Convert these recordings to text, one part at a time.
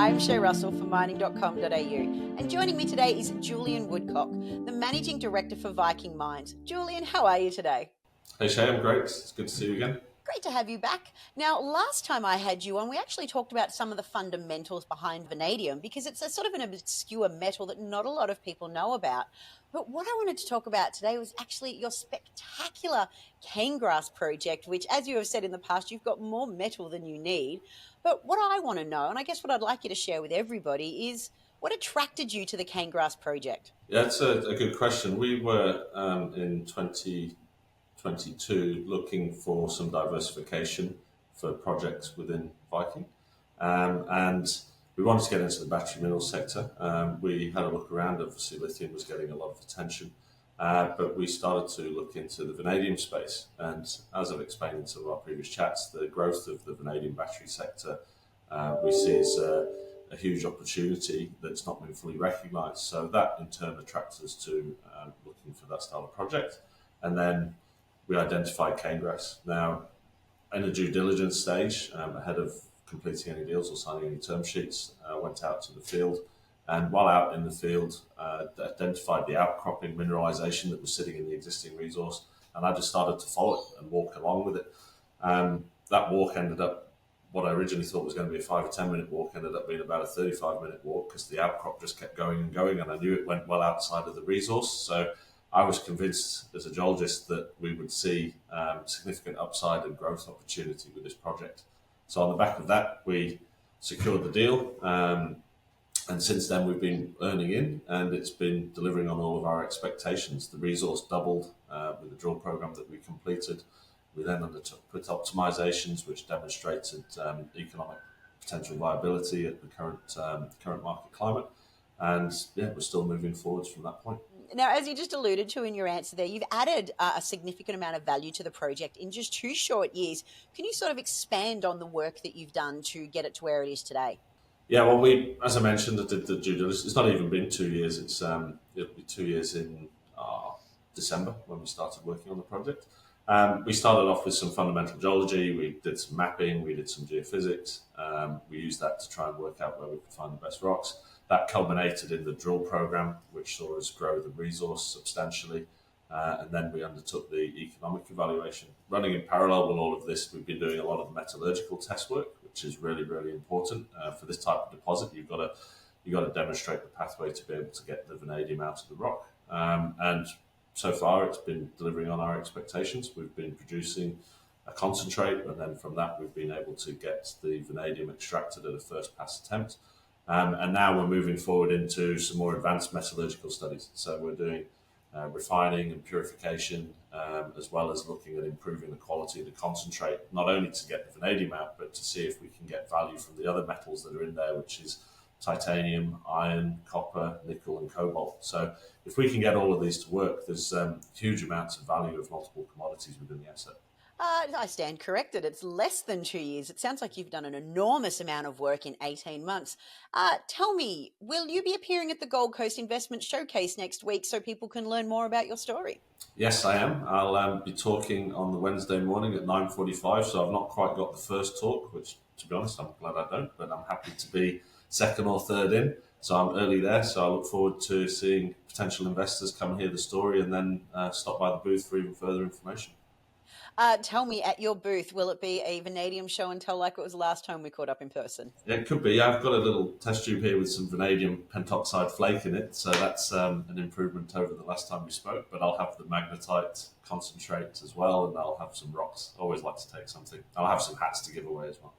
I'm Shay Russell from mining.com.au, and joining me today is Julian Woodcock, the Managing Director for Viking Mines. Julian, how are you today? Hey Shay, I'm great. It's good to see you again. Great to have you back. Now, last time I had you on, we actually talked about some of the fundamentals behind vanadium because it's a sort of an obscure metal that not a lot of people know about. But what I wanted to talk about today was actually your spectacular Canegrass project, which, as you have said in the past, you've got more metal than you need. But what I want to know, and I guess what I'd like you to share with everybody, is what attracted you to the Canegrass project? Yeah, it's a good question. We were in 2022 looking for some diversification for projects within Viking, and we wanted to get into the battery mineral sector. We had a look around. Obviously, lithium was getting a lot of attention, but we started to look into the vanadium space. And as I've explained in some of our previous chats, the growth of the vanadium battery sector we see as a huge opportunity that's not been fully recognised. So that in turn attracts us to looking for that style of project. And then we identified Canegrass. Now, in the due diligence stage, ahead of completing any deals or signing any term sheets, went out to the field. And while out in the field, identified the outcropping mineralisation that was sitting in the existing resource. And I just started to follow it and walk along with it. That walk ended up, what I originally thought was going to be a 5 or 10 minute walk ended up being about a 35-minute walk because the outcrop just kept going and going, and I knew it went well outside of the resource. So I was convinced as a geologist that we would see significant upside and growth opportunity with this project. So on the back of that, we secured the deal, and since then we've been earning in, and it's been delivering on all of our expectations. The resource doubled with the drill program that we completed. We then undertook put optimizations, which demonstrated economic potential viability at the current market climate, and yeah, we're still moving forwards from that point. Now, as you just alluded to in your answer there, you've added a significant amount of value to the project in just 2 short years. Can you sort of expand on the work that you've done to get it to where it is today? Yeah, well, as I mentioned, I did the due diligence. It's not even been 2 years. It'll be 2 years in December when we started working on the project. We started off with some fundamental geology. We did some mapping. We did some geophysics. We used that to try and work out where we could find the best rocks. That culminated in the drill program, which saw us grow the resource substantially. And then we undertook the economic evaluation. Running in parallel with all of this, we've been doing a lot of metallurgical test work, which is really, really important. For this type of deposit, you've got to demonstrate the pathway to be able to get the vanadium out of the rock. And so far, it's been delivering on our expectations. We've been producing a concentrate, and then from that, we've been able to get the vanadium extracted at a first pass attempt. And now we're moving forward into some more advanced metallurgical studies. So we're doing refining and purification, as well as looking at improving the quality of the concentrate, not only to get the vanadium out, but to see if we can get value from the other metals that are in there, which is titanium, iron, copper, nickel, and cobalt. So if we can get all of these to work, there's huge amounts of value of multiple commodities within the asset. I stand corrected. It's less than 2 years. It sounds like you've done an enormous amount of work in 18 months. Tell me, will you be appearing at the Gold Coast Investment Showcase next week so people can learn more about your story? Yes, I am. I'll be talking on the Wednesday morning at 9:45, so I've not quite got the first talk, which, to be honest, I'm glad I don't, but I'm happy to be second or third in. So I'm early there, so I look forward to seeing potential investors come and hear the story and then stop by the booth for even further information. Tell me, at your booth, will it be a vanadium show and tell like it was the last time we caught up in person? Yeah, it could be. I've got a little test tube here with some vanadium pentoxide flake in it, so that's an improvement over the last time we spoke. But I'll have the magnetite concentrate as well, and I'll have some rocks. Always like to take something. I'll have some hats to give away as well.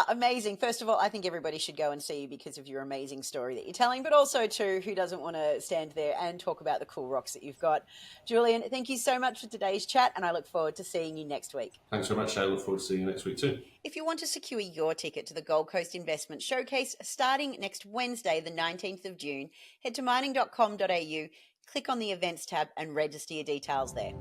Amazing. First of all, I think everybody should go and see you because of your amazing story that you're telling, but also, too, who doesn't want to stand there and talk about the cool rocks that you've got? Julian, thank you so much for today's chat, and I look forward to seeing you next week. Thanks very much, Shay. I look forward to seeing you next week too. If you want to secure your ticket to the Gold Coast Investment Showcase starting next Wednesday, the 19th of June, head to mining.com.au, click on the events tab and register your details there.